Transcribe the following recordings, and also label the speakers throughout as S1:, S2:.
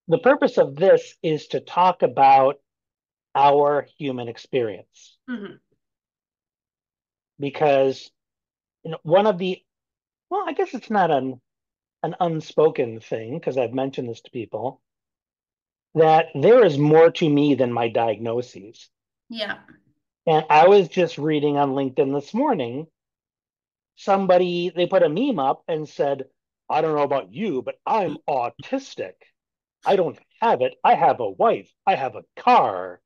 S1: the purpose of this is to talk about our human experience
S2: Hmm.
S1: because one of the, well, I guess it's not an unspoken thing because I've mentioned this to people that there is more to me than my diagnoses.
S2: Yeah.
S1: And I was just reading on LinkedIn this morning, somebody, they put a meme up and said, I don't know about you, but I'm autistic. I don't have it. I have a wife. I have a car.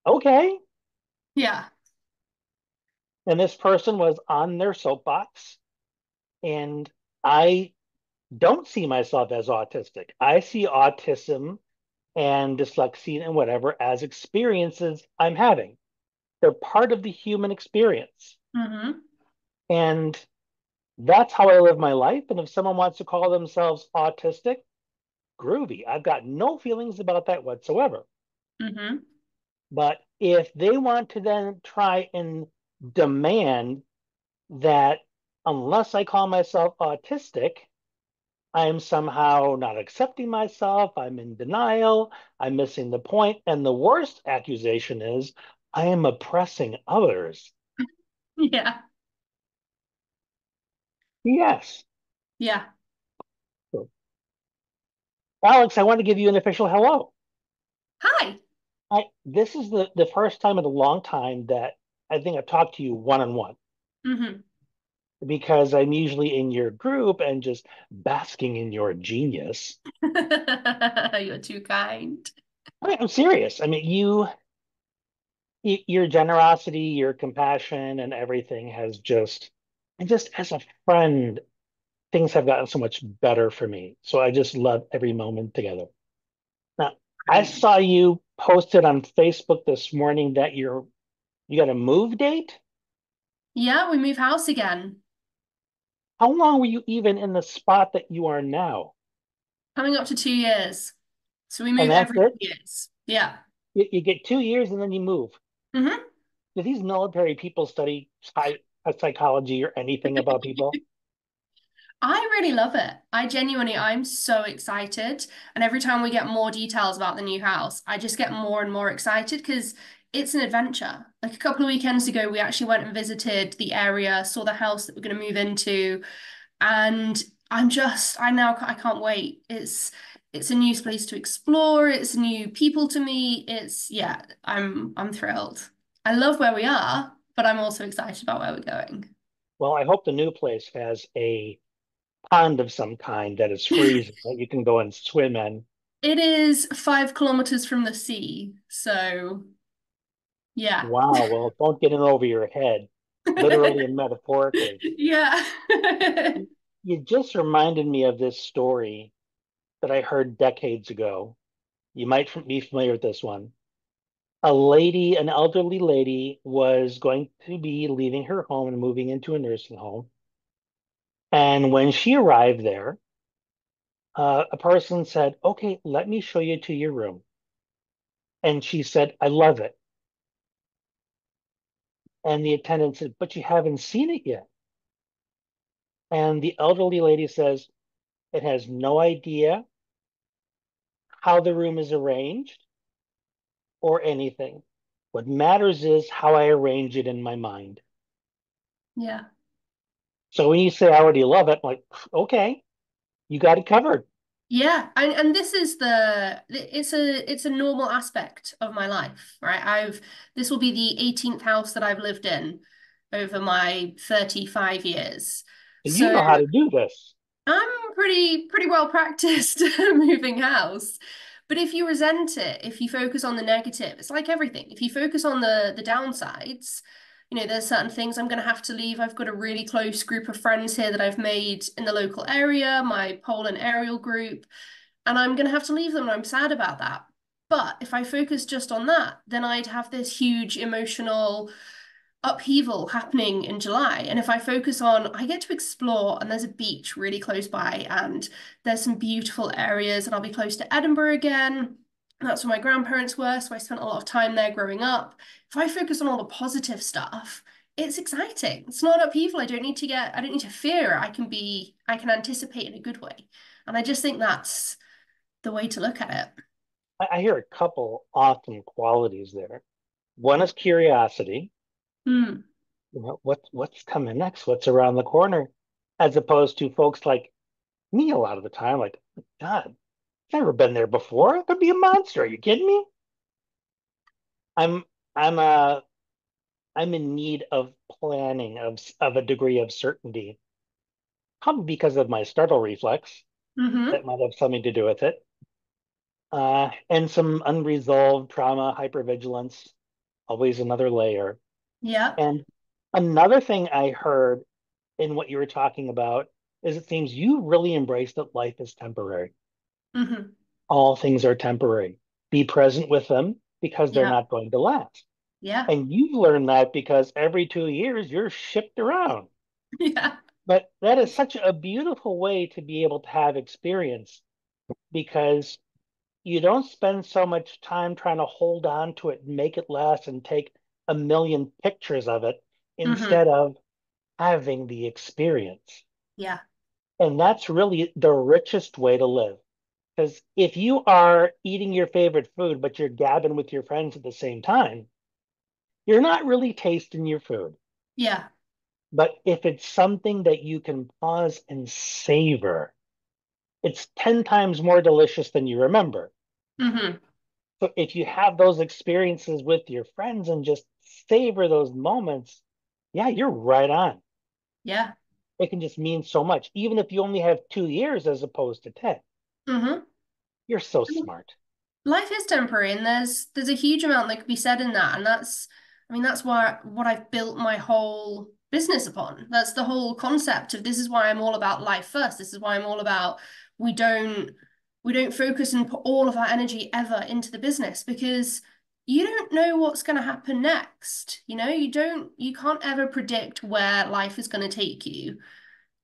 S1: Okay.
S2: Yeah.
S1: And this person was on their soapbox. And I don't see myself as autistic. I see autism and dyslexia and whatever as experiences I'm having. They're part of the human experience.
S2: Hmm.
S1: And that's how I live my life. And if someone wants to call themselves autistic, groovy. I've got no feelings about that whatsoever.
S2: Hmm.
S1: But if they want to then try and demand that unless I call myself autistic, I am somehow not accepting myself, I'm in denial, I'm missing the point, and the worst accusation is I am oppressing others.
S2: Yeah.
S1: Yes.
S2: Yeah.
S1: Alex, I want to give you an official hello.
S2: Hi.
S1: This is the first time in a long time that I think I've talked to you one on one
S2: Hmm.
S1: because I'm usually in your group and just basking in your genius.
S2: You're too kind.
S1: I'm serious. I mean, your generosity, your compassion, and everything has just, and just as a friend, things have gotten so much better for me. So I just love every moment together. Now, I
S2: Brilliant.
S1: saw you posted on Facebook this morning that you got a move date.
S2: Yeah, we move house again.
S1: How long were you even in the spot that you are now?
S2: Coming up to 2 years. So we
S1: And
S2: move
S1: that's
S2: every
S1: it?
S2: 2 years. Yeah.
S1: You get 2 years and then you move.
S2: Hmm.
S1: Do these military people study psychology or anything about people?
S2: I really love it. I'm so excited. And every time we get more details about the new house, I just get more and more excited because it's an adventure. Like a couple of weekends ago, we actually went and visited the area, saw the house that we're going to move into, and I can't wait. It's a new place to explore. It's new people to meet. Yeah, I'm thrilled. I love where we are, but I'm also excited about where we're going.
S1: Well, I hope the new place has a pond of some kind that is freezing that you can go and swim in.
S2: It is 5 kilometers from the sea, so yeah.
S1: Wow, well, don't get in over your head, literally and metaphorically.
S2: Yeah.
S1: You just reminded me of this story that I heard decades ago. You might be familiar with this one. A lady, an elderly lady, was going to be leaving her home and moving into a nursing home. And when she arrived there, a person said, okay, let me show you to your room. And she said, I love it. And the attendant said, but you haven't seen it yet. And the elderly lady says, it has no idea how the room is arranged or anything. What matters is how I arrange it in my mind.
S2: Yeah.
S1: So when you say I already love it, I'm like, okay, you got it covered.
S2: Yeah, and this is it's a normal aspect of my life, right? I've This will be the 18th house that I've lived in over my 35 years.
S1: So you
S2: So
S1: know how to do this.
S2: I'm pretty well practiced moving house. But if you resent it, if you focus on the negative, it's like everything. If you focus on the downsides, there's certain things I'm going to have to leave. I've got a really close group of friends here that I've made in the local area, my pole and aerial group, and I'm going to have to leave them, and I'm sad about that. But if I focus just on that, then I'd have this huge emotional upheaval happening in July. And if I focus on, I get to explore, and there's a beach really close by, and there's some beautiful areas, and I'll be close to Edinburgh again. That's where my grandparents were, so I spent a lot of time there growing up. If I focus on all the positive stuff, it's exciting. It's not upheaval. I don't need to fear. I can anticipate in a good way. And I just think the way to look at it.
S1: I hear a couple awesome qualities there. One is curiosity.
S2: Mm,
S1: You know, what's coming next? What's around the corner? As opposed to folks like me a lot of the time, like, God, I've never been there before. It could be a monster. Are you kidding me? I'm I'm I'm in need of planning of a degree of certainty, probably because of my startle reflex.
S2: mm-hmm.
S1: That might have something to do with it. And some unresolved trauma, hypervigilance, always another layer.
S2: Yeah.
S1: And another thing I heard in what you were talking about is it seems you really embrace that life is temporary.
S2: Mm-hmm.
S1: All things are temporary. Be present with them because they're
S2: Yeah.
S1: not going to last.
S2: Yeah.
S1: And you've learned that because every 2 years you're shipped around.
S2: Yeah.
S1: But that is such a beautiful way to be able to have experience because you don't spend so much time trying to hold on to it and make it last and take a million pictures of it
S2: Mm-hmm.
S1: instead of having the experience.
S2: Yeah.
S1: And that's really the richest way to live. Because if you are eating your favorite food, but you're gabbing with your friends at the same time, you're not really tasting your food.
S2: Yeah.
S1: But if it's something that you can pause and savor, it's 10 times more delicious than you remember.
S2: Mm-hmm.
S1: So if you have those experiences with your friends and just savor those moments, yeah, you're right on.
S2: Yeah.
S1: It can just mean so much, even if you only have 2 years as opposed to 10.
S2: Mm-hmm.
S1: You're so smart.
S2: Life is temporary, and there's a huge amount that could be said in that, and that's, I mean, that's why what I've built my whole business upon. That's the whole concept of, this is why I'm all about life first. This is why I'm all about, we don't we don't focus and put all of our energy ever into the business, because you don't know what's going to happen next. You can't ever predict where life is going to take you.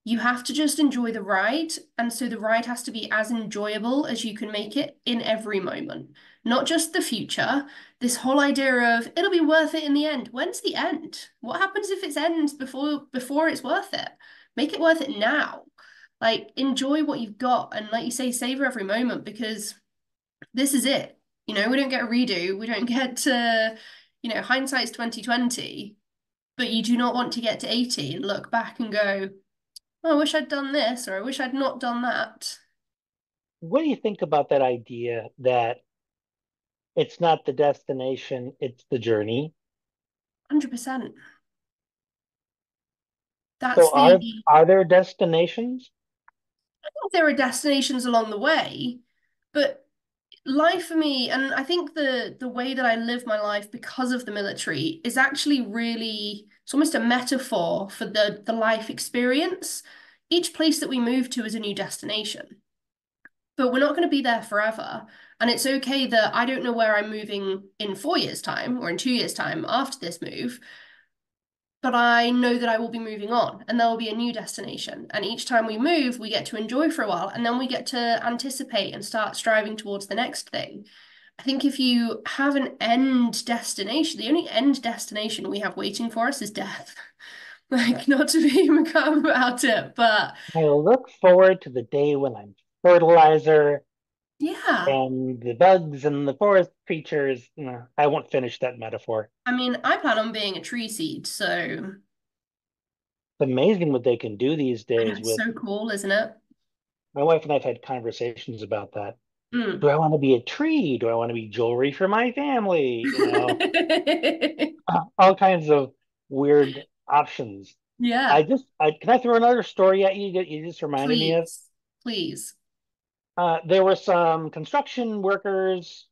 S2: You have to just enjoy the ride. And so the ride has to be as enjoyable as you can make it in every moment, not just the future. This whole idea of it'll be worth it in the end. When's the end? What happens if it ends before it's worth it? Make it worth it now. Like, enjoy what you've got. And like you say, savor every moment, because this is it. We don't get a redo. We don't get to, hindsight's 2020, but you do not want to get to 80 and look back and go, oh, I wish I'd done this, or I wish I'd not done that.
S1: What do you think about that idea that it's not the destination, it's the journey?
S2: 100%.
S1: So
S2: That's the,
S1: are there destinations?
S2: I think there are destinations along the way, but life for me, and I think the way that I live my life because of the military is actually really, it's almost a metaphor for the life experience. Each place that we move to is a new destination, but we're not going to be there forever. And it's okay that I don't know where I'm moving in 4 years' time or in 2 years' time after this move, but I know that I will be moving on and there will be a new destination. And each time we move, we get to enjoy for a while, and then we get to anticipate and start striving towards the next thing. I think if you have an end destination, the only end destination we have waiting for us is death. Like, not to be macabre about it, but
S1: I look forward to the day when I'm fertilizer
S2: yeah.
S1: and the bugs and the forest creatures. No, I won't finish that metaphor.
S2: I mean, I plan on being a tree seed, so
S1: It's amazing what they can do these
S2: I know
S1: days
S2: it's
S1: with
S2: so cool, isn't it?
S1: my wife and I've had conversations about that.
S2: Mm.
S1: Do I want to be a tree? Do I want to be jewelry for my family? All kinds of weird options.
S2: Yeah,
S1: Can I throw another story at you that you just reminded me of?
S2: please, please.
S1: There were some construction workers,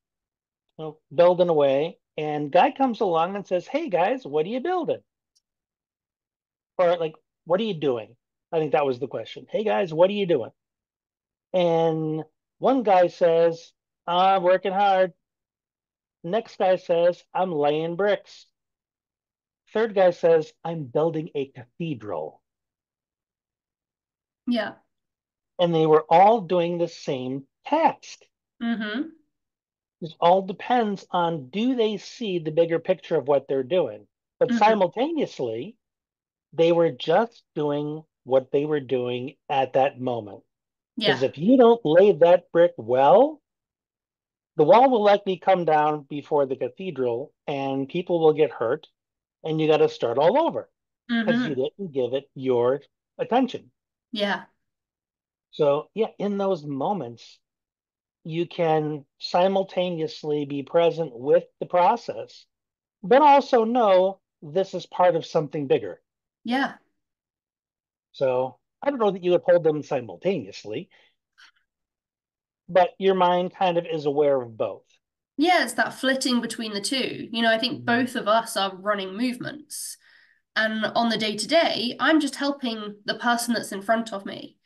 S1: building away, and guy comes along and says, "Hey guys, what are you building?" Or like, "What are you doing?" I think that was the question. "Hey guys, what are you doing?" And one guy says, "I'm working hard." Next guy says, "I'm laying bricks." Third guy says, "I'm building a cathedral."
S2: Yeah.
S1: And they were all doing the same task.
S2: Mm-hmm.
S1: It all depends on, do they see the bigger picture of what they're doing? But
S2: Mm-hmm.
S1: simultaneously, they were just doing what they were doing at that moment. Because
S2: Yeah.
S1: if you don't lay that brick well, the wall will likely come down before the cathedral and people will get hurt and you got to start all over because you
S2: Hmm.
S1: didn't give it your attention.
S2: Yeah.
S1: So, yeah, in those moments, you can simultaneously be present with the process, but also know this is part of something bigger.
S2: Yeah.
S1: So, I don't know that you would hold them simultaneously, but your mind kind of is aware of both.
S2: Yeah, it's that flitting between the two. I think
S1: Mhm.
S2: both of us are running movements. And on the day to day, I'm just helping the person that's in front of me.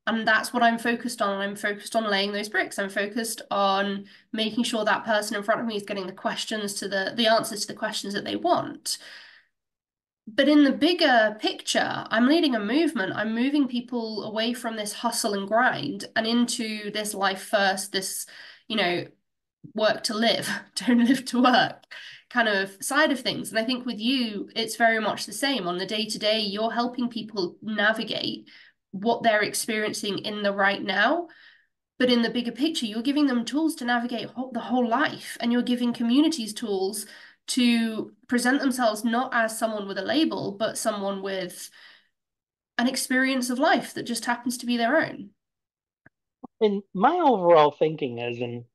S2: And that's what I'm focused on. I'm focused on laying those bricks. I'm focused on making sure that person in front of me is getting the questions to the answers to the questions that they want. But in the bigger picture, I'm leading a movement. I'm moving people away from this hustle and grind and into this life first, this, you know, work to live, don't live to work kind of side of things. And I think with you, it's very much the same. On the day to day, you're helping people navigate what they're experiencing in the right now. But in the bigger picture, you're giving them tools to navigate the whole life, and you're giving communities tools to present themselves not as someone with a label, but someone with an experience of life that just happens to be their own.
S1: And my overall thinking is, and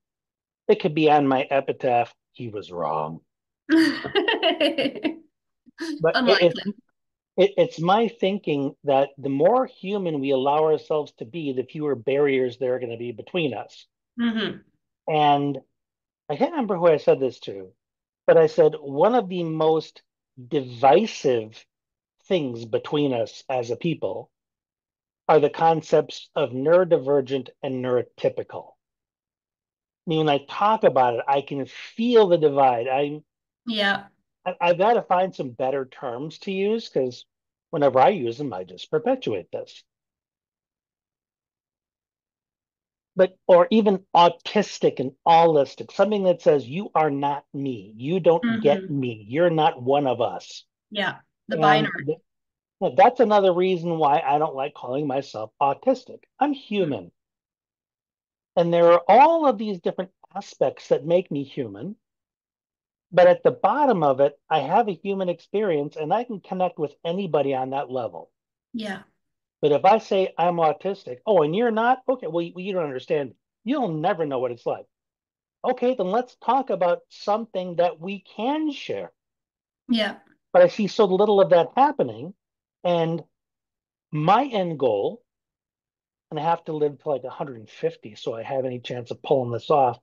S1: it could be on my epitaph, he was wrong. But
S2: Unlikely.
S1: it's my thinking that the more human we allow ourselves to be, the fewer barriers there are going to be between us.
S2: Hmm.
S1: And I can't remember who I said this to, but I said one of the most divisive things between us as a people are the concepts of neurodivergent and neurotypical. I mean, when I talk about it, I can feel the divide.
S2: Yeah.
S1: I've got to find some better terms to use because whenever I use them, I just perpetuate this. But or even autistic and allistic, something that says you are not me, you don't get
S2: Hmm.
S1: me, you're not one of us.
S2: Yeah. The
S1: And
S2: binary.
S1: that's another reason why I don't like calling myself autistic. I'm human. And there are all of these different aspects that make me human. But at the bottom of it, I have a human experience and I can connect with anybody on that level.
S2: Yeah.
S1: But if I say I'm autistic, oh, and you're not, okay, well, you don't understand. You'll never know what it's like. Okay, then let's talk about something that we can share.
S2: Yeah.
S1: But I see so little of that happening. And my end goal, and I have to live to like 150 so I have any chance of pulling this off,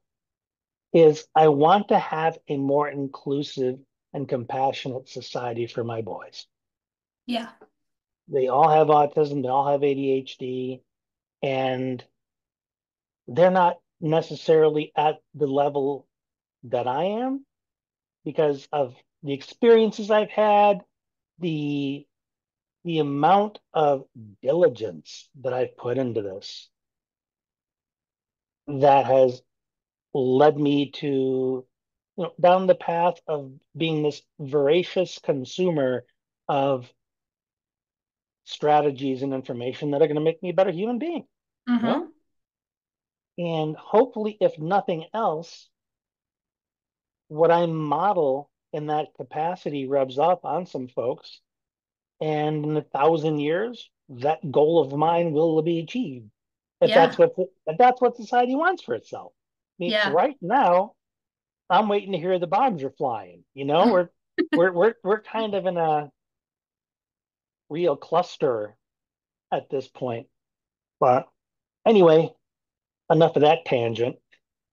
S1: is I want to have a more inclusive and compassionate society for my boys.
S2: Yeah.
S1: They all have autism, they all have ADHD, and they're not necessarily at the level that I am because of the experiences I've had, the the amount of diligence that I've put into this that has led me to down the path of being this voracious consumer of strategies and information that are going to make me a better human being. You know?
S2: Hmm.
S1: And hopefully, if nothing else, what I model in that capacity rubs off on some folks. And in 1,000 years, that goal of mine will be achieved.
S2: Yeah.
S1: If that's what society wants for itself. I mean,
S2: Yeah.
S1: right now, I'm waiting to hear the bombs are flying. We're kind of in a real cluster at this point. But anyway, enough of that tangent.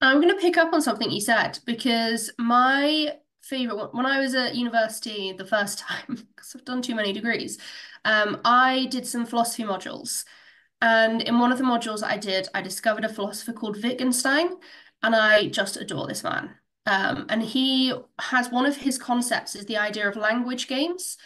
S2: I'm going to pick up on something you said because my favorite, when I was at university the first time, because I've done too many degrees, I did some philosophy modules. And in one of the modules I did, I discovered a philosopher called Wittgenstein, and I just adore this man. And he has one of his concepts is the idea of language games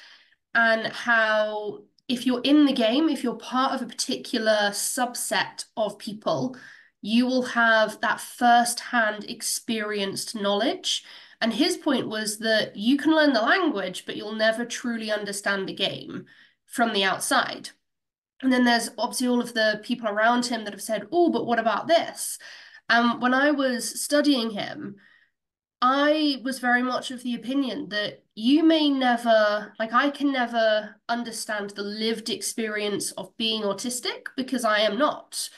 S2: and how if you're in the game, if you're part of a particular subset of people, you will have that first-hand experienced knowledge. And his point was that you can learn the language, but you'll never truly understand the game from the outside. And then there's obviously all of the people around him that have said, oh, but what about this? When I was studying him, I was very much of the opinion that you may never, like, I can never understand the lived experience of being autistic because I am not.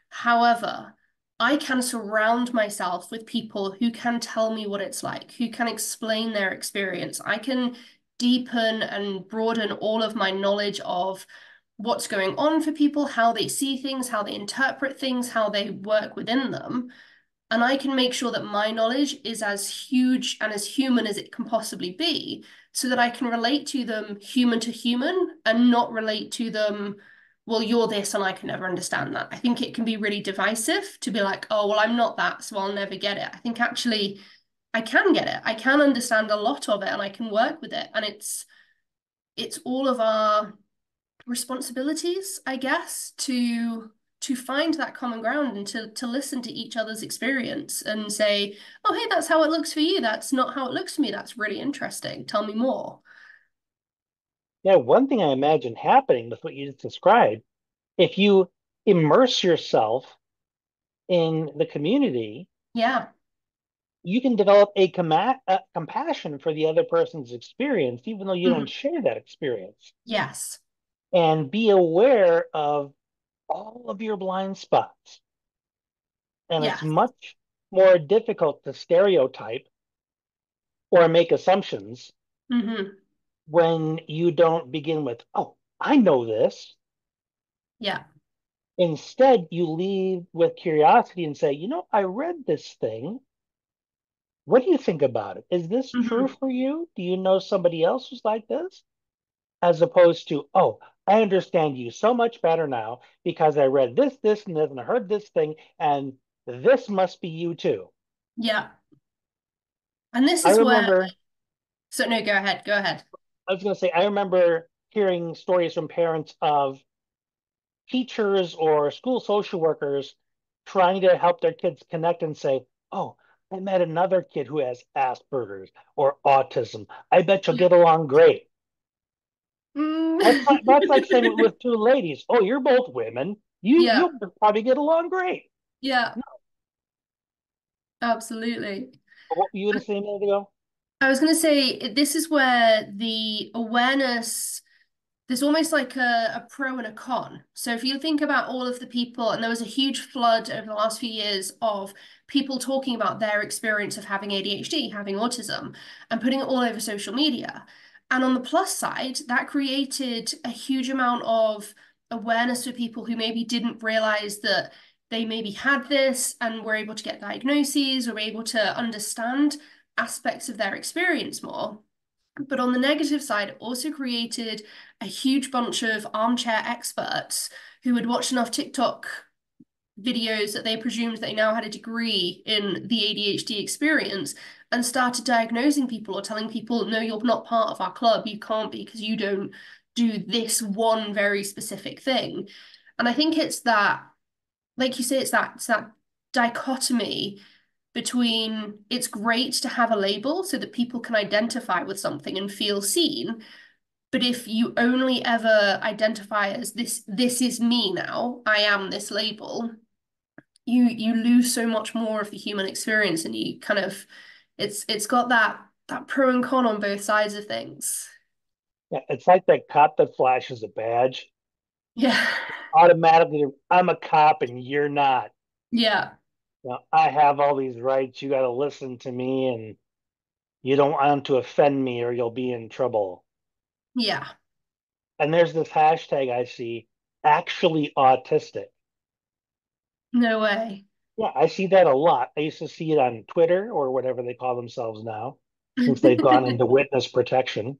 S2: However, I can surround myself with people who can tell me what it's like, who can explain their experience. I can deepen and broaden all of my knowledge of what's going on for people, how they see things, how they interpret things, how they work within them. And I can make sure that my knowledge is as huge and as human as it can possibly be, so that I can relate to them human to human and not relate to them, well, you're this and I can never understand that. I think it can be really divisive to be like, oh, well, I'm not that, so I'll never get it. I think actually I can get it. I can understand a lot of it and I can work with it. And it's all of our responsibilities, I guess, to find that common ground and to listen to each other's experience and say, oh, hey, that's how it looks for you. That's not how it looks for me. That's really interesting. Tell me more.
S1: Yeah, one thing I imagine happening with what you just described, if you immerse yourself in the community,
S2: Yeah.
S1: you can develop a compassion for the other person's experience, even though you don't
S2: Mhm.
S1: share that experience,
S2: Yes.
S1: and be aware of all of your blind spots. And it's
S2: Yes.
S1: much more difficult to stereotype or make assumptions
S2: Hmm.
S1: when you don't begin with, oh, I know this.
S2: Yeah.
S1: Instead, you leave with curiosity and say, I read this thing. What do you think about it? Is this true
S2: Hmm.
S1: for you? Do you know somebody else who's like this? As opposed to, oh, I understand you so much better now because I read this, this, and this, and I heard this thing, and this must be you too.
S2: Yeah. And this
S1: I
S2: is where,
S1: remember,
S2: so no, go ahead. Go ahead.
S1: I was going to say, I remember hearing stories from parents of teachers or school social workers trying to help their kids connect and say, oh, I met another kid who has Asperger's or autism. I bet you'll
S2: Yeah.
S1: get along great. That's like saying
S2: Mm.
S1: with two ladies, oh, you're both women.
S2: Yeah.
S1: You'll probably get along great.
S2: Yeah. Absolutely.
S1: What were you going to say a minute ago?
S2: I was going to say this is where the awareness, there's almost like a pro and a con. So if you think about all of the people, and there was a huge flood over the last few years of people talking about their experience of having ADHD, having autism, and putting it all over social media. And on the plus side, that created a huge amount of awareness for people who maybe didn't realize that they maybe had this and were able to get diagnoses or were able to understand aspects of their experience more. But on the negative side, it also created a huge bunch of armchair experts who had watched enough TikTok videos that they presumed they now had a degree in the ADHD experience and started diagnosing people or telling people, no, you're not part of our club. You can't be because you don't do this one very specific thing. And I think it's that, like you say, it's that dichotomy between it's great to have a label so that people can identify with something and feel seen. But if you only ever identify as this is me now, I am this label, you lose so much more of the human experience and you kind of it's got that pro and con on both sides of things.
S1: Yeah, it's like that cop that flashes a badge.
S2: Yeah.
S1: Automatically, I'm a cop and you're not.
S2: Yeah.
S1: I have all these rights. You got to listen to me, and you don't want to offend me or you'll be in trouble.
S2: Yeah.
S1: And there's this hashtag I see, actually autistic.
S2: No way.
S1: Yeah, I see that a lot. I used to see it on Twitter or whatever they call themselves now, since they've gone into witness protection.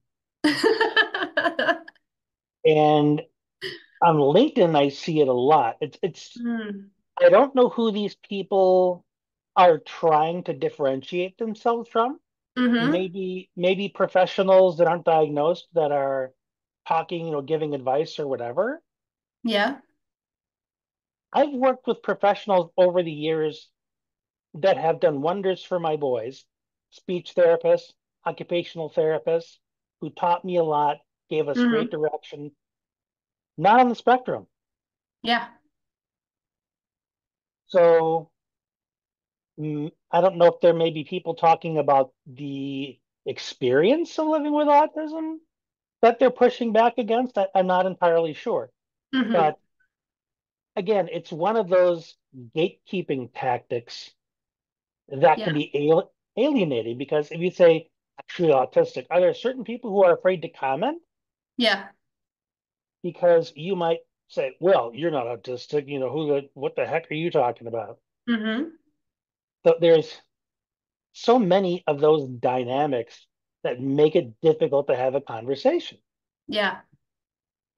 S1: And on LinkedIn, I see it a lot.
S2: Mm.
S1: I don't know who these people are trying to differentiate themselves from.
S2: Mm-hmm.
S1: Maybe professionals that aren't diagnosed that are talking, giving advice or whatever.
S2: Yeah.
S1: I've worked with professionals over the years that have done wonders for my boys, speech therapists, occupational therapists, who taught me a lot, gave us great
S2: Mm.
S1: direction, not on the spectrum.
S2: Yeah.
S1: So I don't know if there may be people talking about the experience of living with autism that they're pushing back against. I'm not entirely sure.
S2: Hmm.
S1: But again, it's one of those gatekeeping tactics that
S2: Yeah.
S1: can be alienating because if you say actually autistic, are there certain people who are afraid to comment
S2: Yeah.
S1: because you might say, well, you're not autistic, what the heck are you talking about?
S2: Hmm.
S1: So there's so many of those dynamics that make it difficult to have a conversation.
S2: Yeah.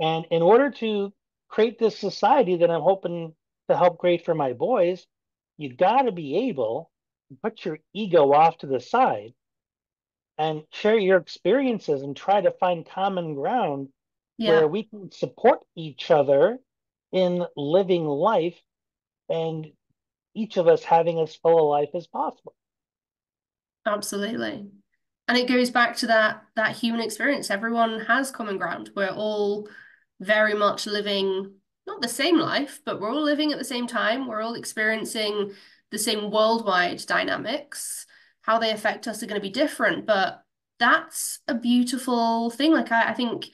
S1: And in order to create this society that I'm hoping to help create for my boys, you got to be able to put your ego off to the side and share your experiences and try to find common ground where
S2: Yeah.
S1: we can support each other in living life and each of us having as full a life as possible.
S2: Absolutely. And it goes back to that human experience. Everyone has common ground. We're all very much living not the same life, but we're all living at the same time. We're all experiencing the same worldwide dynamics. How they affect us are going to be different, but that's a beautiful thing. Like I think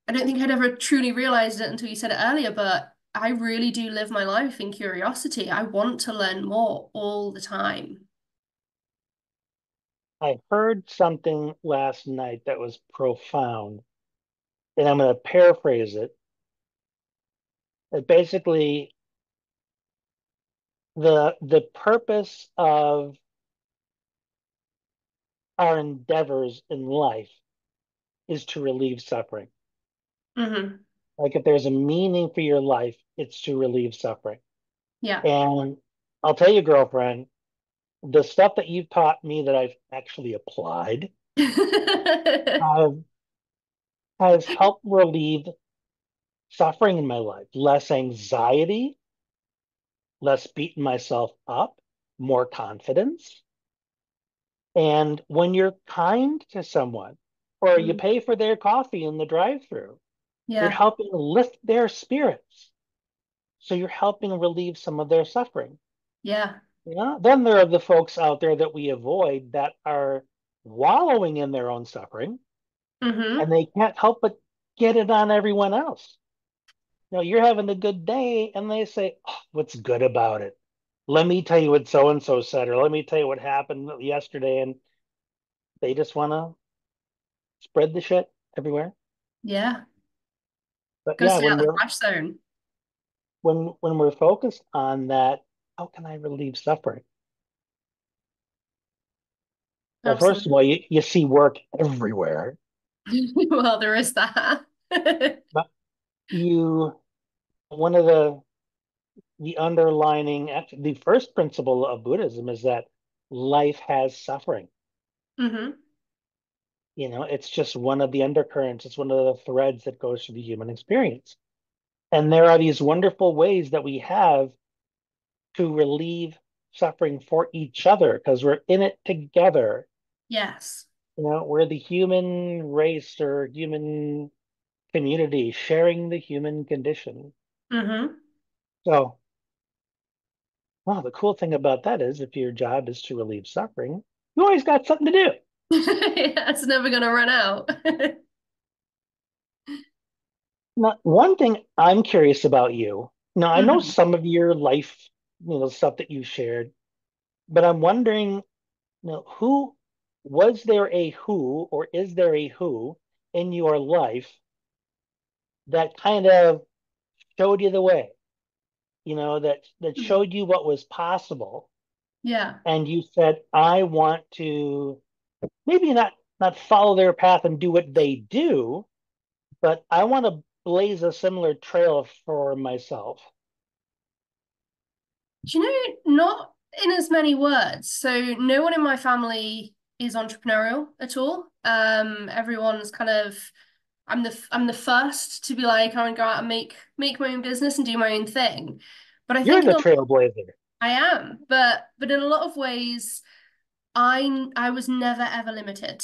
S2: I don't think I'd ever truly realized it until you said it earlier, but I really do live my life in curiosity. I want to learn more all the time.
S1: I heard something last night that was profound, and I'm going to paraphrase it. That basically the purpose of our endeavors in life is to relieve suffering.
S2: Hmm.
S1: Like if there's a meaning for your life, it's to relieve suffering.
S2: Yeah.
S1: And I'll tell you, girlfriend, the stuff that you've taught me that I've actually applied uh, has helped relieve suffering in my life, less anxiety, less beating myself up, more confidence. And when you're kind to someone or you
S2: Mm.
S1: pay for their coffee in the drive-through, you're
S2: Yeah,
S1: helping lift their spirits. So you're helping relieve some of their suffering.
S2: yeah.
S1: Then there are the folks out there that we avoid that are wallowing in their own suffering and
S2: Hmm.
S1: they can't help but get it on everyone else. You're having a good day and they say, oh, what's good about it? Let me tell you what so and so said, or let me tell you what happened yesterday. And they just want to spread the shit everywhere.
S2: Yeah.
S1: But
S2: Gotta
S1: yeah,
S2: stay out of the crash zone.
S1: when we're focused on that, how can I relieve suffering? Well, first of
S2: Absolutely.
S1: all, you see work everywhere,
S2: Well, there is that.
S1: but you one of the underlining actually the first principle of Buddhism is that life has suffering.
S2: Hmm.
S1: It's just one of the undercurrents, it's one of the threads that goes through the human experience. And there are these wonderful ways that we have to relieve suffering for each other because we're in it together.
S2: Yes.
S1: We're the human race or human community sharing the human condition.
S2: Hmm.
S1: So, well, the cool thing about that is if your job is to relieve suffering, you always got something to do.
S2: Yeah, it's never gonna run out.
S1: Now, one thing I'm curious about you. Now, I know
S2: Hmm.
S1: some of your life, stuff that you shared, but I'm wondering, who was there a who or is there a who in your life that kind of showed you the way, that showed you what was possible,
S2: Yeah.
S1: and you said, I want to maybe not follow their path and do what they do, but I want to blaze a similar trail for myself.
S2: Do you know, not in as many words. So no one in my family is entrepreneurial at all. Everyone's kind of I'm the first to be like, I want to go out and make my own business and do my own thing. But I
S1: You're
S2: think
S1: the trailblazer.
S2: I am, but in a lot of ways, I was never ever limited.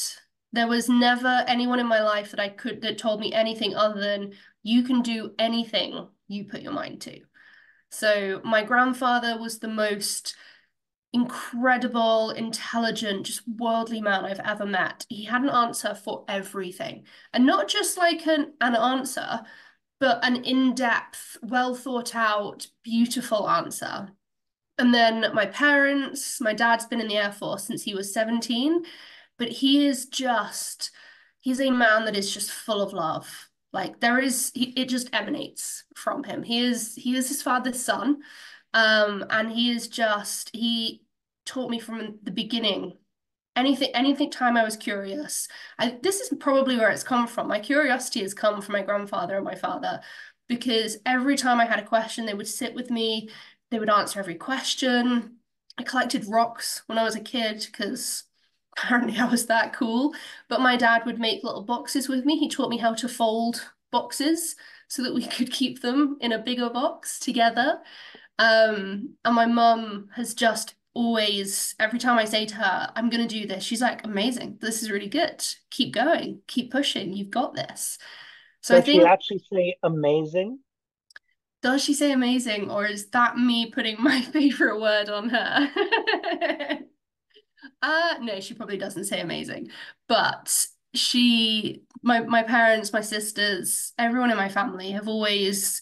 S2: There was never anyone in my life that told me anything other than You can do anything you put your mind to. So my grandfather was the most incredible, intelligent, just worldly man I've ever met. He had an answer for everything. And not just like an answer, but an in-depth, well thought out, beautiful answer. And then my parents, my dad's been in the Air Force since he was 17, but he's a man that is just full of love. Like it just emanates from him. He is his father's son. And he taught me from the beginning. Anything time I was curious. This is probably where it's come from. My curiosity has come from my grandfather and my father, because every time I had a question, they would sit with me, they would answer every question. I collected rocks when I was a kid because apparently I was that cool. But my dad would make little boxes with me. He taught me how to fold boxes so that we could keep them in a bigger box together. And my mum has just always, every time I say to her, I'm going to do this, she's like, amazing. This is really good. Keep going, keep pushing. You've got this. So I
S1: Does she
S2: think,
S1: actually say amazing?
S2: does she say amazing, or is that me putting my favorite word on her? No, she probably doesn't say amazing, but my parents, my sisters, everyone in my family have always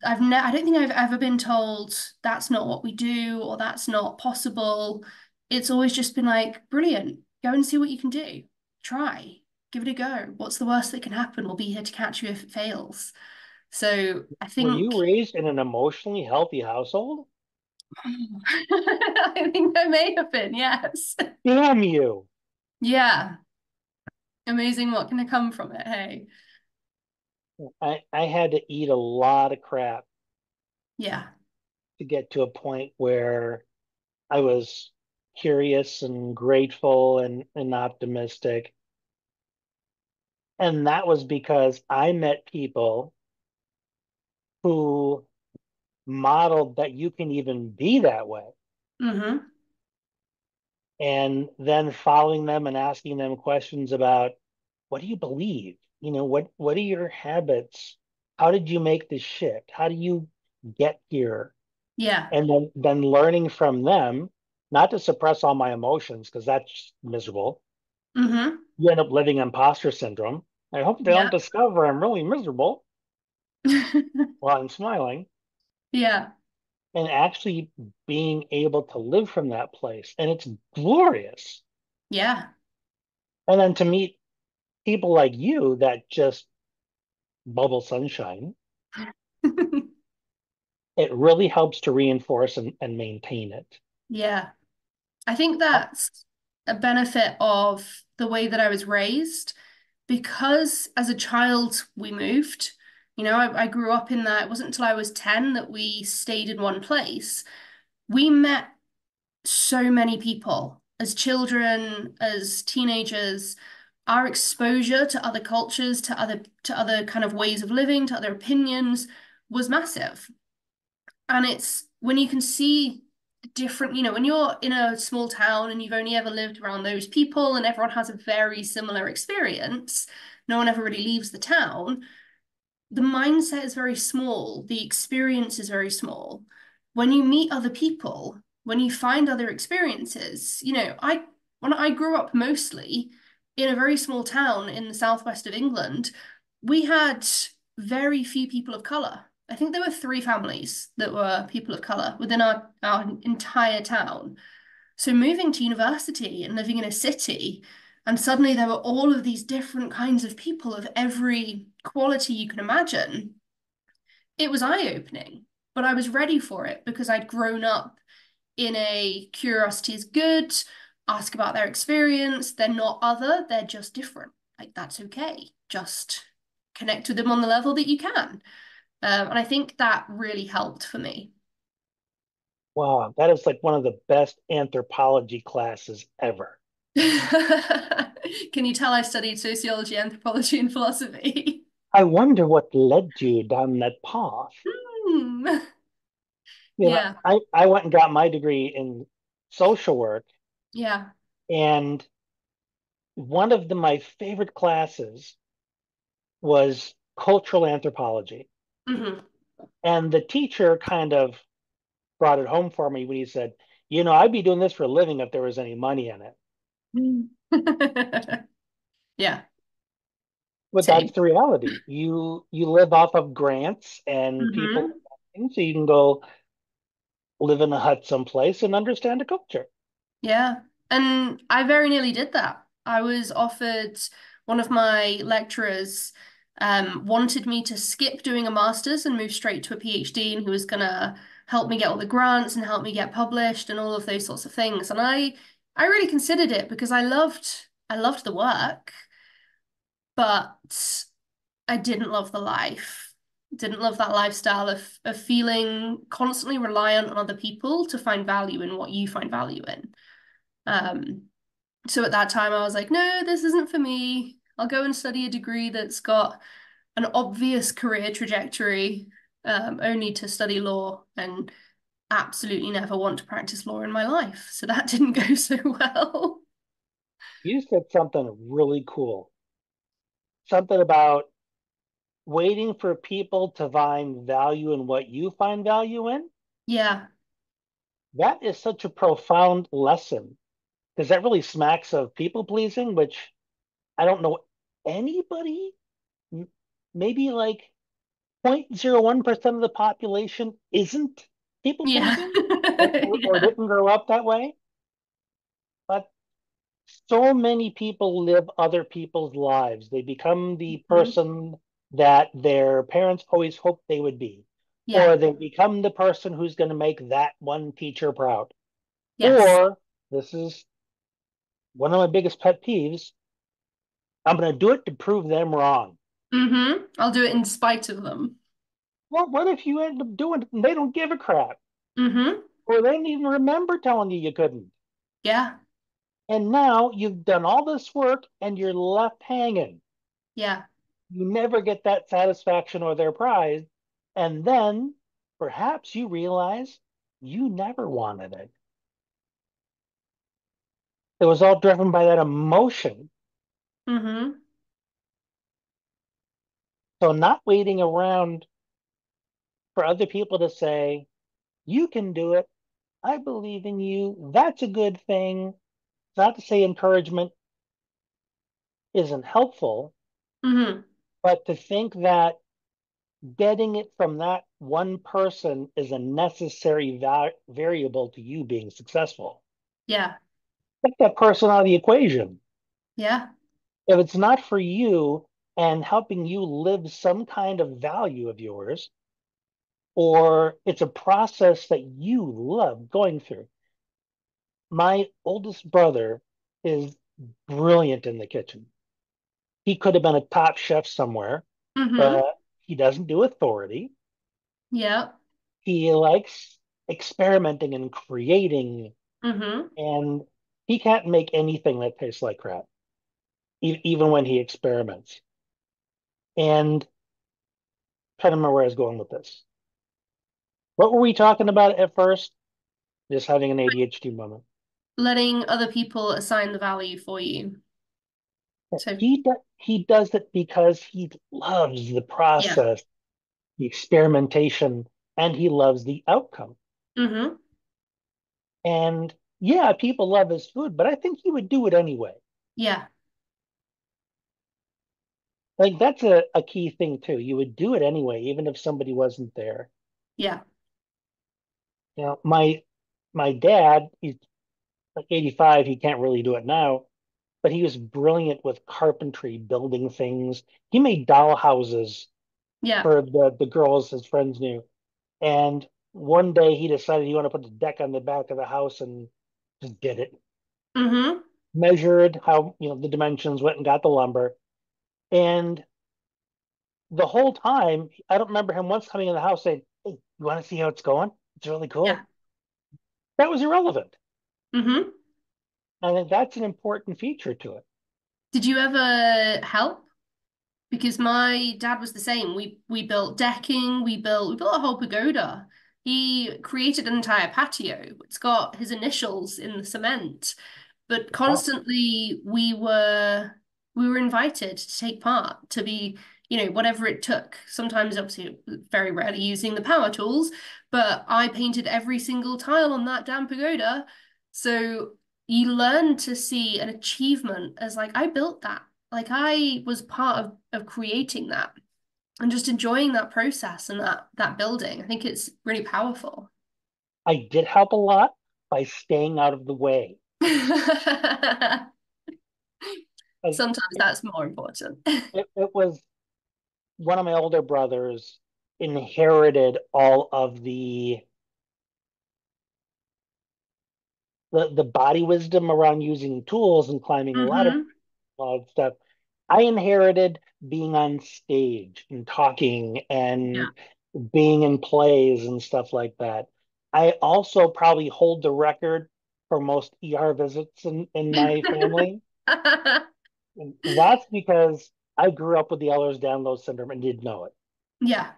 S2: I don't think I've ever been told that's not what we do or that's not possible. It's always just been like, brilliant, go and see what you can do. Try, give it a go. What's the worst that can happen? We'll be here to catch you if it fails. So I
S1: Were you
S2: think,
S1: raised in an emotionally healthy household?
S2: I think I may have been, yes.
S1: Damn you.
S2: Yeah, amazing what can come from it, hey?
S1: I had to eat a lot of crap
S2: Yeah.
S1: to get to a point where I was curious and grateful and optimistic. And that was because I met people who modeled that you can even be that way.
S2: Mm-hmm.
S1: And then following them and asking them questions about what do you believe? What are your habits? How did you make this shift? How do you get here?
S2: Yeah.
S1: And then learning from them, not to suppress all my emotions, because that's miserable.
S2: Mm-hmm.
S1: You end up living imposter syndrome. I hope they don't
S2: Yeah.
S1: discover I'm really miserable while I'm smiling,
S2: Yeah.
S1: and actually being able to live from that place. And it's glorious.
S2: Yeah.
S1: And then to meet people like you that just bubble sunshine, it really helps to reinforce and maintain it.
S2: Yeah. I think
S1: Uh,
S2: that's a benefit of the way that I was raised, because as a child we moved. I grew up in that. It wasn't until I was 10 that we stayed in one place. We met so many people as children, as teenagers. Our exposure to other cultures, to other kind of ways of living, to other opinions was massive. And it's when you can see different, when you're in a small town and you've only ever lived around those people and everyone has a very similar experience, no one ever really leaves the town. The mindset is very small, the experience is very small. When you meet other people, when you find other experiences, when I grew up mostly in a very small town in the southwest of England, we had very few people of color. I think there were three families that were people of color within our entire town. So moving to university and living in a city, and suddenly there were all of these different kinds of people of every quality you can imagine. It was eye-opening, but I was ready for it because I'd grown up in a curiosity is good, ask about their experience. They're not other, they're just different. Like that's okay. Just connect with them on the level that you can. And I think that really helped for me.
S1: wow, that is like one of the best anthropology classes ever.
S2: Can you tell I studied sociology, anthropology, and philosophy?
S1: I wonder what led you down that path.
S2: Hmm.
S1: You know,
S2: Yeah,
S1: I went and got my degree in social work,
S2: yeah.
S1: and one of my favorite classes was cultural anthropology.
S2: Hmm.
S1: And the teacher kind of brought it home for me when he said, I'd be doing this for a living if there was any money in it.
S2: Yeah,
S1: But that's
S2: same.
S1: the reality. You live off of grants and people,
S2: Hmm.
S1: so you can go live in a hut someplace and understand the culture.
S2: Yeah. And I very nearly did that. I was offered one of my lecturers wanted me to skip doing a master's and move straight to a PhD, and who was gonna help me get all the grants and help me get published and all of those sorts of things. And I really considered it because I loved the work, but I didn't love the life. Didn't love that lifestyle of feeling constantly reliant on other people to find value in what you find value in. Um, so at that time, I was like, no, this isn't for me. I'll go and study a degree that's got an obvious career trajectory, only to study law and absolutely never want to practice law in my life. So that didn't go so well.
S1: You said something really cool, something about waiting for people to find value in what you find value in.
S2: Yeah.
S1: That is such a profound lesson because that really smacks of people pleasing, which I don't know anybody, maybe like 0.01% of the population isn't people
S2: Yeah.
S1: pleasing or
S2: Yeah.
S1: didn't grow up that way. But so many people live other people's lives. They become the
S2: Mhm.
S1: person that their parents always hoped they would be,
S2: Yeah.
S1: or they become the person who's going to make that one teacher proud.
S2: Yes.
S1: Or this is one of my biggest pet peeves. I'm going to do it to prove them wrong.
S2: I'll do it in spite of them.
S1: Well, what if you end up doing it and they don't give a crap?
S2: Hmm.
S1: Or they didn't even remember telling you you couldn't.
S2: Yeah.
S1: And now you've done all this work and you're left hanging.
S2: Yeah.
S1: You never get that satisfaction or their prize. And then perhaps you realize you never wanted it. It was all driven by that emotion.
S2: Hmm.
S1: So, not waiting around for other people to say, you can do it. I believe in you. That's a good thing. Not to say encouragement isn't helpful,
S2: Hmm.
S1: but to think that getting it from that one person is a necessary variable to you being successful.
S2: Yeah.
S1: Take that person out of the equation.
S2: Yeah.
S1: If it's not for you and helping you live some kind of value of yours, or it's a process that you love going through. My oldest brother is brilliant in the kitchen. He could have been a top chef somewhere,
S2: Hmm.
S1: but he doesn't do authority.
S2: Yeah.
S1: He likes experimenting and creating,
S2: Hmm.
S1: and he can't make anything that tastes like crap, even when he experiments. And I don't remember where I was going with this. What were we talking about at first? Just having an ADHD moment.
S2: Letting other people assign the value for you. So,
S1: He does it because he loves the
S2: yeah.
S1: process, the experimentation, and he loves the outcome.
S2: Hmm.
S1: And yeah, people love his food, but I think he would do it anyway.
S2: Yeah.
S1: Like that's a key thing too. You would do it anyway, even if somebody wasn't there.
S2: Yeah.
S1: My dad, he's like 85, he can't really do it now, but he was brilliant with carpentry, building things. He made doll houses
S2: Yeah.
S1: for the girls his friends knew. And one day he decided he wanted to put the deck on the back of the house and just did it.
S2: Hmm.
S1: Measured how, the dimensions, went and got the lumber. And the whole time, I don't remember him once coming in the house saying, "Hey, you want to see how it's going? It's really
S2: Yeah.
S1: cool." That was irrelevant.
S2: Hmm.
S1: I think that's an important feature to it.
S2: Did you ever help? Because my dad was the same. We built decking, we built a whole pagoda. He created an entire patio. It's got his initials in the cement. But
S1: Wow.
S2: constantly we were invited to take part, to be, whatever it took. Sometimes, obviously, very rarely using the power tools, but I painted every single tile on that damn pagoda. So you learn to see an achievement as like, I built that. Like I was part of creating that and just enjoying that process and that building. I think it's really powerful.
S1: I did help a lot by staying out of the way. Like,
S2: Sometimes that's more important.
S1: it was one of my older brothers inherited all of the body wisdom around using tools and climbing a ladder,
S2: Hmm.
S1: all that stuff. I inherited being on stage and talking
S2: Yeah.
S1: and being in plays and stuff like that. I also probably hold the record for most ER visits in my family. And that's because I grew up with the Ehlers-Danlos syndrome and didn't know it.
S2: Yeah.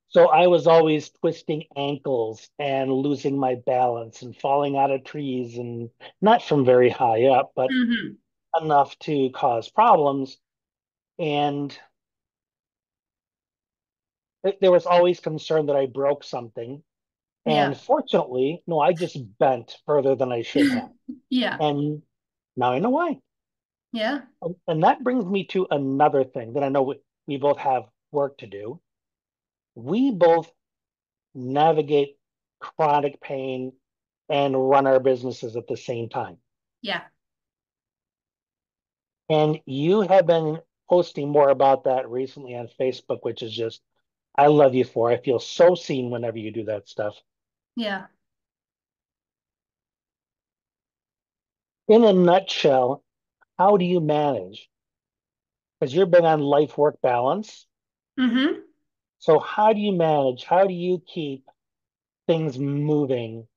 S1: So I was always twisting ankles and losing my balance and falling out of trees, and not from very high up, but
S2: Hmm.
S1: enough to cause problems. And there was always concern that I broke something. And
S2: Yeah.
S1: fortunately, no, I just bent further than I should have.
S2: Yeah.
S1: And now I know why.
S2: Yeah.
S1: And that brings me to another thing that I know we both have work to do. We both navigate chronic pain and run our businesses at the same time.
S2: Yeah.
S1: And you have been posting more about that recently on Facebook, which is just, I love you for. I feel so seen whenever you do that stuff.
S2: Yeah.
S1: In a nutshell, how do you manage? Because you're big on life work balance.
S2: Hmm.
S1: So, how do you manage? How do you keep things moving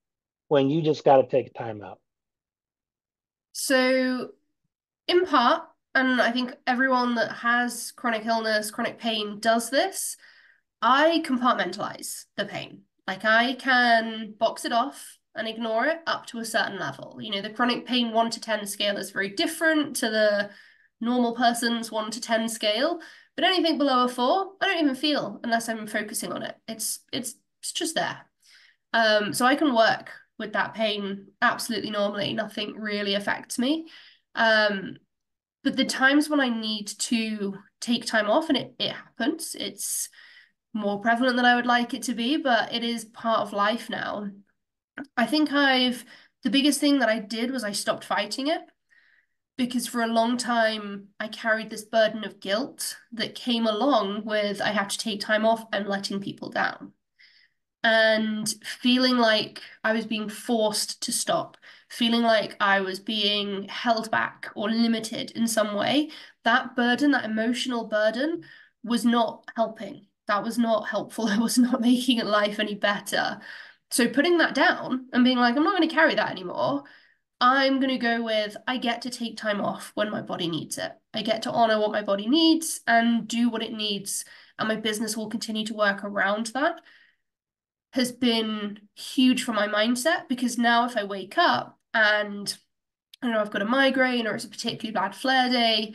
S1: when you just got to take time out?
S2: So, in part, and I think everyone that has chronic illness, chronic pain does this, I compartmentalize the pain. Like I can box it off and ignore it up to a certain level. The chronic pain 1 to 10 scale is very different to the normal person's 1 to 10 scale. But anything below a 4, I don't even feel unless I'm focusing on it. It's just there. So I can work with that pain absolutely normally. Nothing really affects me. Um, but the times when I need to take time off, and it happens, it's more prevalent than I would like it to be, but it is part of life now. I think the biggest thing that I did was I stopped fighting it because for a long time I carried this burden of guilt that came along with I had to take time off and letting people down and feeling like I was being forced to stop, feeling like I was being held back or limited in some way. That burden, that emotional burden, was not helping. That was not helpful. It was not making life any better. So putting that down and being like, I'm not going to carry that anymore. I'm going to go with I get to take time off when my body needs it. I get to honor what my body needs and do what it needs. And my business will continue to work around that has been huge for my mindset because now if I wake up and I don't know I've got a migraine or it's a particularly bad flare day,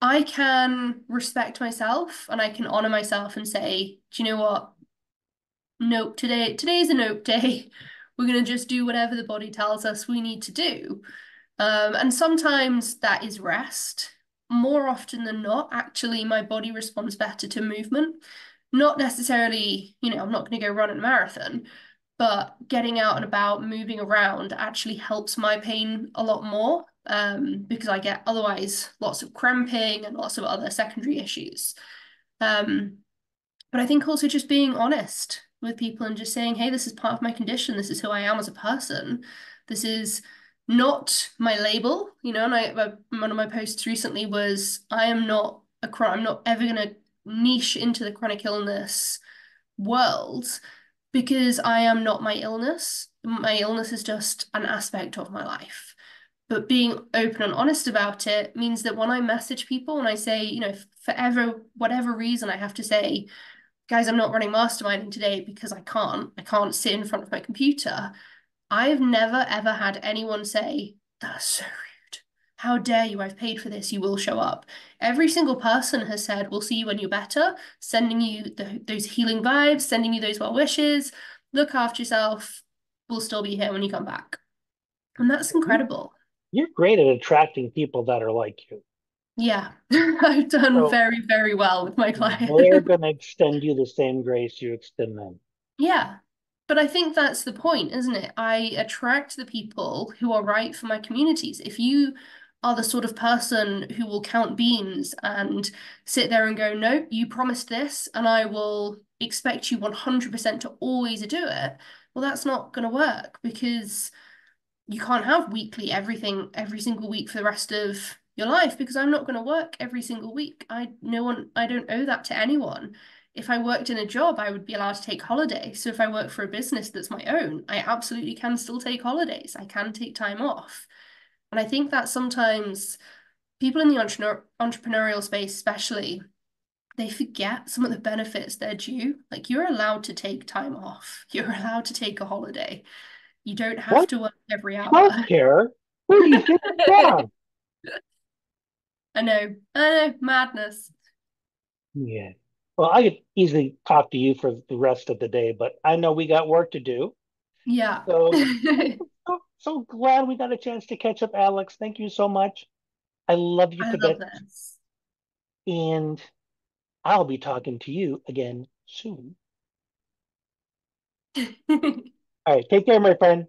S2: I can respect myself and I can honor myself and say, do you know what? Nope, today's a nope day. We're gonna just do whatever the body tells us we need to do. And sometimes that is rest. More often than not, actually, my body responds better to movement. Not necessarily, I'm not going to go run a marathon, but getting out and about, moving around actually helps my pain a lot more because I get otherwise lots of cramping and lots of other secondary issues. Um, but I think also just being honest with people and just saying, hey, this is part of my condition. This is who I am as a person. This is not my label, and one of my posts recently was, I'm not ever going to niche into the chronic illness world because I am not my illness. My illness is just an aspect of my life. But being open and honest about it means that when I message people and I say, forever, whatever reason I have to say, guys, I'm not running masterminding today because I can't sit in front of my computer. I've never ever had anyone say, that's so rude. How dare you? I've paid for this. You will show up. Every single person has said, we'll see you when you're better, sending you those healing vibes, sending you those well wishes. Look after yourself. We'll still be here when you come back. And that's
S1: You,
S2: incredible.
S1: you're great at attracting people that are like you.
S2: Yeah, I've done
S1: So
S2: very, very well with my
S1: they're
S2: clients.
S1: going to extend you the same grace you extend them.
S2: Yeah. But I think that's the point, isn't it? I attract the people who are right for my communities. If you are the sort of person who will count beans and sit there and go, no, you promised this, and I will expect you 100% to always do it, well, that's not going to work because you can't have weekly everything every single week for the rest of your life because I'm not going to work every single week. I don't owe that to anyone. If I worked in a job, I would be allowed to take holiday. So if I work for a business that's my own, I absolutely can still take holidays. I can take time off. And I think that sometimes people in the entrepreneurial space, especially, they forget some of the benefits they're due. Like you're allowed to take time off. You're allowed to take a holiday. You don't have
S1: What?
S2: to work every hour.
S1: Healthcare? Where do you get that?
S2: I know, madness.
S1: Yeah. Well, I could easily talk to you for the rest of the day, but I know we got work to do.
S2: Yeah.
S1: So so glad we got a chance to catch up, Alex. Thank you so much. I love you
S2: I
S1: to
S2: love
S1: bits,
S2: this.
S1: and I'll be talking to you again soon. All right, take care, my friend.